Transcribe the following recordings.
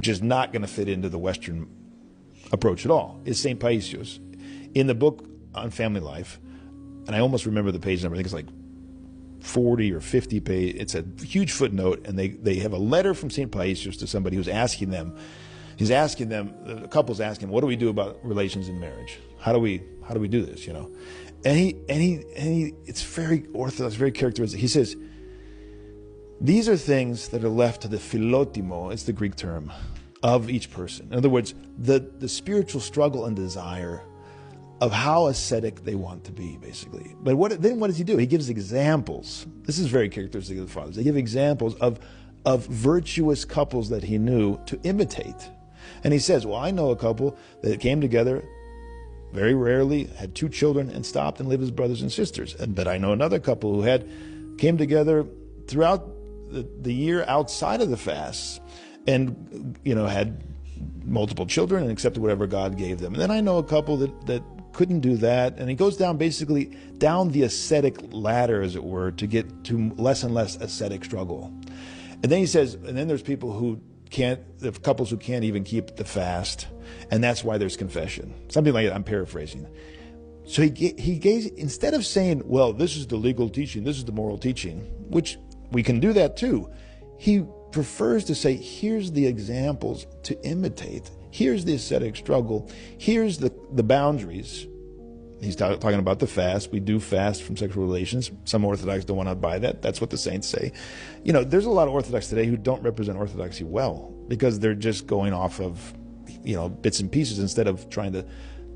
which is not going to fit into the Western approach at all, is St. Paisios. In the book on family life, and I almost remember the page number, I think it's like 40 or 50 page, it's a huge footnote, and they have a letter from St. Paisios to somebody who's asking them, the couple's asking, what do we do about relations in marriage? How do we do this, you know? And he it's very orthodox, very characteristic. He says, these are things that are left to the philotimo, it's the Greek term, of each person. In other words, the spiritual struggle and desire of how ascetic they want to be, basically. But then what does he do? He gives examples. This is very characteristic of the fathers. They give examples of virtuous couples that he knew to imitate. And he says, well, I know a couple that came together very rarely, had 2 children, and stopped and lived as brothers and sisters. But I know another couple who came together throughout the year outside of the fasts, and had multiple children and accepted whatever God gave them. And then I know a couple that couldn't do that, and he goes down basically down the ascetic ladder, as it were, to get to less and less ascetic struggle. And then he says, and then there's people who couples who can't even keep the fast, and that's why there's confession. Something like that, I'm paraphrasing. So he gave, instead of saying, well, this is the legal teaching, this is the moral teaching, which we can do that too, he prefers to say, here's the examples to imitate. Here's the ascetic struggle. Here's the boundaries. He's talking about the fast. We do fast from sexual relations. Some Orthodox don't want to buy that. That's what the saints say. There's a lot of Orthodox today who don't represent Orthodoxy well, because they're just going off of, bits and pieces instead of trying to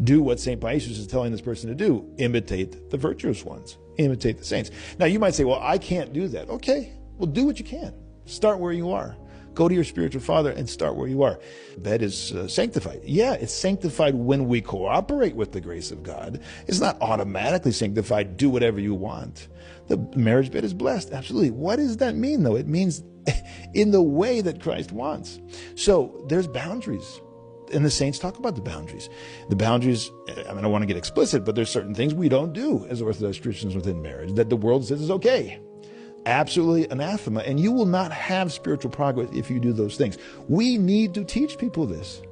do what St. Paisios is telling this person to do. Imitate the virtuous ones. Imitate the saints. Now, you might say, well, I can't do that. Okay, well, do what you can. Start where you are. Go to your spiritual father and start where you are. Bed is sanctified. Yeah, it's sanctified when we cooperate with the grace of God. It's not automatically sanctified. Do whatever you want. The marriage bed is blessed. Absolutely. What does that mean, though? It means in the way that Christ wants. So there's boundaries. And the saints talk about the boundaries. The boundaries, I don't want to get explicit, but there's certain things we don't do as Orthodox Christians within marriage that the world says is okay. Absolutely anathema, and you will not have spiritual progress if you do those things. We need to teach people this.